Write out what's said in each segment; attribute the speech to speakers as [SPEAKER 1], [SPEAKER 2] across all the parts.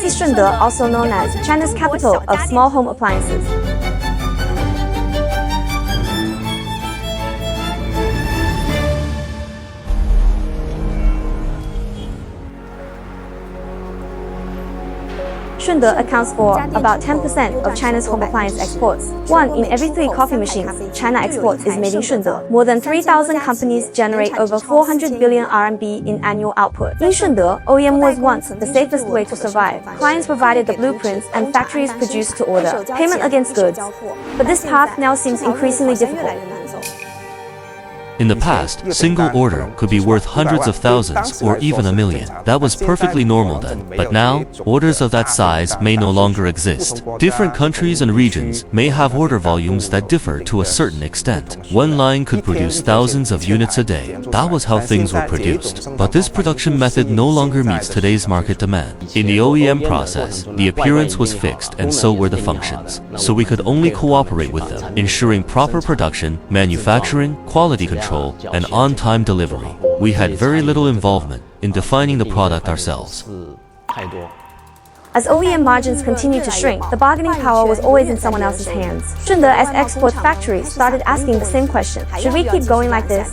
[SPEAKER 1] is Shunde, also known as China's capital of small home appliances. Shunde accounts for about 10% of China's home appliance exports. 1 in every 3 coffee machines China exports is made in Shunde. More than 3,000 companies generate over 400 billion RMB in annual output. In Shunde, OEM was once the safest way to survive. Clients provided the blueprints and factories produced to order, payment against goods. But this path now seems increasingly difficult.
[SPEAKER 2] In the past, single order could be worth hundreds of thousands or even 1 million. That was perfectly normal then. But now, orders of that size may no longer exist. Different countries and regions may have order volumes that differ to a certain extent. One line could produce thousands of units a day. That was how things were produced. But this production method no longer meets today's market demand. In the OEM process, the appearance was fixed and so were the functions. So we could only cooperate with them, ensuring proper production, manufacturing, quality control, and on-time delivery. We had very little involvement in defining the product ourselves.
[SPEAKER 1] As OEM margins continued to shrink, the bargaining power was always in someone else's hands. Shunde, as export factory, started asking the same question: should we keep going like this?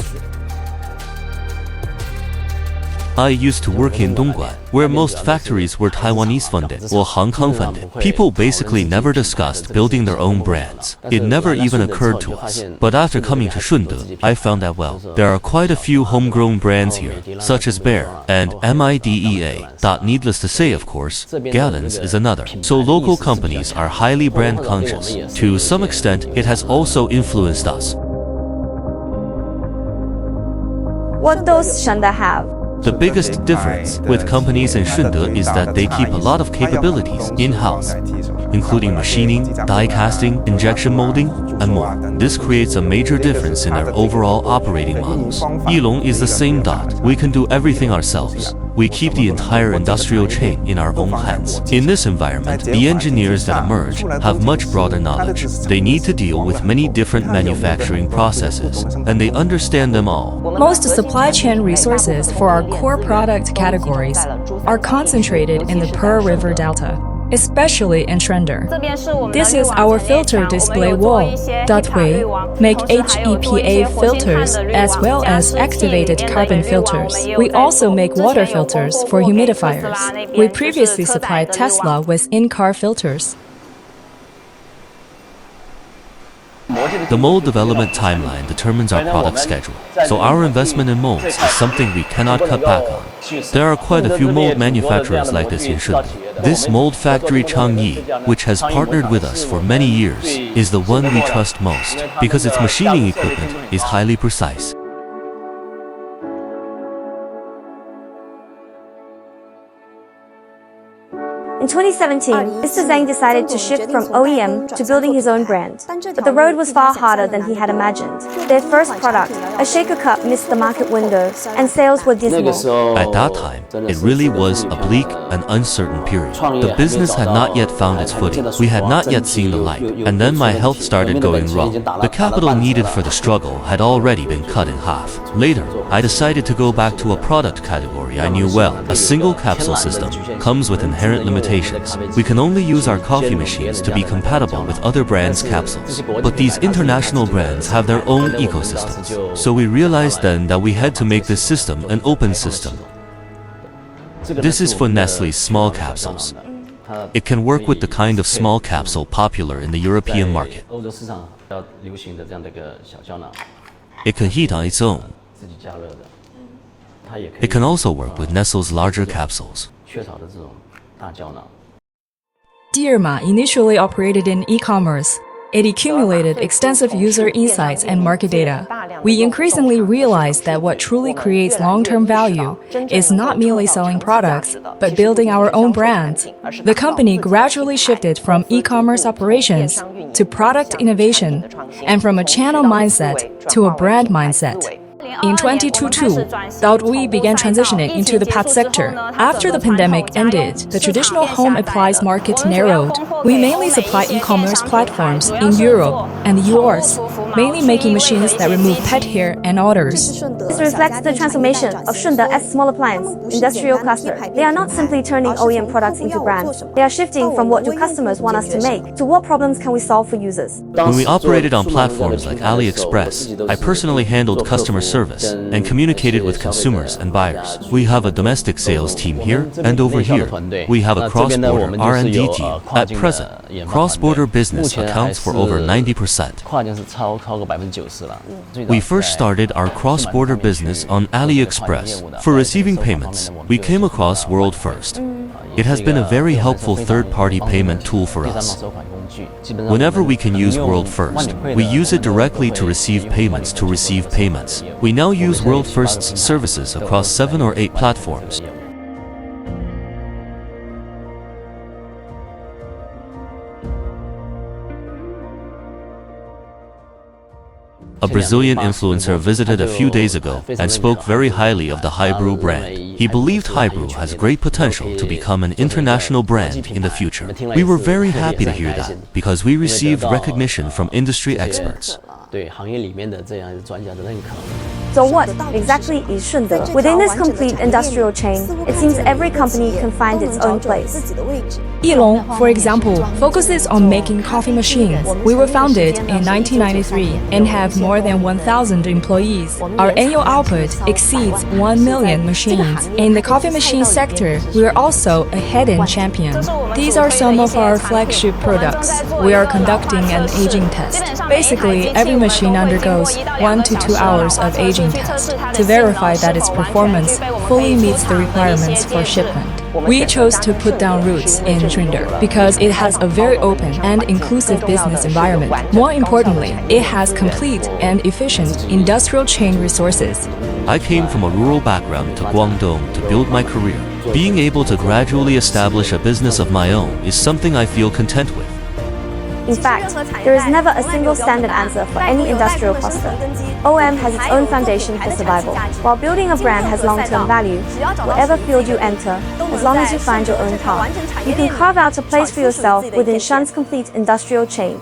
[SPEAKER 2] I used to work in Dongguan, where most factories were Taiwanese funded or Hong Kong funded. People basically never discussed building their own brands. It never even occurred to us. But after coming to Shunde, I found that, well, there are quite a few homegrown brands here, such as Bear and MIDEA. Needless to say, of course, Gallons is another. So local companies are highly brand conscious. To some extent, it has also influenced us.
[SPEAKER 1] What does Shunde have?
[SPEAKER 2] The biggest difference with companies in Shunde is that they keep a lot of capabilities in-house, including machining, die casting, injection molding, and more. This creates a major difference in their overall operating models. Yilong is the same. We can do everything ourselves. We keep the entire industrial chain in our own hands. In this environment, the engineers that emerge have much broader knowledge. They need to deal with many different manufacturing processes, and they understand them all.
[SPEAKER 3] Most supply chain resources for our core product categories are concentrated in the Pearl River Delta, especially in Shunde. This is our filter display wall. We make HEPA filters as well as activated carbon filters. We also make water filters for humidifiers. We previously supplied Tesla with in-car filters.
[SPEAKER 2] The mold development timeline determines our product schedule, so our investment in molds is something we cannot cut back on. There are quite a few mold manufacturers like this in Shunde. This mold factory Changyi, which has partnered with us for many years, is the one we trust most because its machining equipment is highly precise.
[SPEAKER 1] In 2017, Mr. Zhang decided to shift from OEM to building his own brand. But the road was far harder than he had imagined. Their first product, a shaker cup, missed the market window, and sales were dismal.
[SPEAKER 2] At that time, it really was a bleak and uncertain period. The business had not yet found its footing. We had not yet seen the light. And then my health started going wrong. The capital needed for the struggle had already been cut in half. Later, I decided to go back to a product category I knew well. A single capsule system comes with inherent limitations. We can only use our coffee machines to be compatible with other brands' capsules. But these international brands have their own ecosystems. So we realized then that we had to make this system an open system. This is for Nestle's small capsules. It can work with the kind of small capsule popular in the European market. It can heat on its own. It can also work with Nestle's larger capsules.
[SPEAKER 3] Dierma initially operated in e-commerce. It accumulated extensive user insights and market data. We increasingly realized that what truly creates long-term value is not merely selling products, but building our own brands. The company gradually shifted from e-commerce operations to product innovation, and from a channel mindset to a brand mindset. In 2022, we began transitioning into the pet sector. After the pandemic ended, the traditional home appliance market narrowed. We mainly supply e-commerce platforms in Europe and the US. mainly making machines that remove pet hair and odors.
[SPEAKER 1] This reflects the transformation of Shunda as small appliance industrial cluster. They are not simply turning OEM products into brands. They are shifting from what do customers want us to make to what problems can we solve for users.
[SPEAKER 2] When we operated on platforms like AliExpress, I personally handled customer service and communicated with consumers and buyers. We have a domestic sales team here, and over here, we have a cross-border R&D team. At present, cross-border business accounts for over 90%. We first started our cross-border business on AliExpress. For receiving payments, we came across WorldFirst. It has been a very helpful third-party payment tool for us. Whenever we can use WorldFirst, we use it directly to receive payments. We now use WorldFirst's services across 7 or 8 platforms. A Brazilian influencer visited a few days ago and spoke very highly of the Highbrew brand. He believed Highbrew has great potential to become an international brand in the future. We were very happy to hear that because we received recognition from industry experts.
[SPEAKER 1] So what exactly is Shunde? Within this complete industrial chain, it seems every company can find its own place.
[SPEAKER 3] Yilong, for example, focuses on making coffee machines. We were founded in 1993 and have more than 1,000 employees. Our annual output exceeds 1 million machines. In the coffee machine sector, we are also a hidden champion. These are some of our flagship products. We are conducting an aging test. Basically, every machine undergoes 1 to 2 hours of aging test to verify that its performance fully meets the requirements for shipment. We chose to put down roots in Shunde because it has a very open and inclusive business environment. More importantly, it has complete and efficient industrial chain resources.
[SPEAKER 2] I came from a rural background to Guangdong to build my career. Being able to gradually establish a business of my own is something I feel content with.
[SPEAKER 1] In fact, there is never a single standard answer for any industrial cluster. OM has its own foundation for survival. While building a brand has long-term value, whatever field you enter, as long as you find your own path, you can carve out a place for yourself within Shunde's complete industrial chain.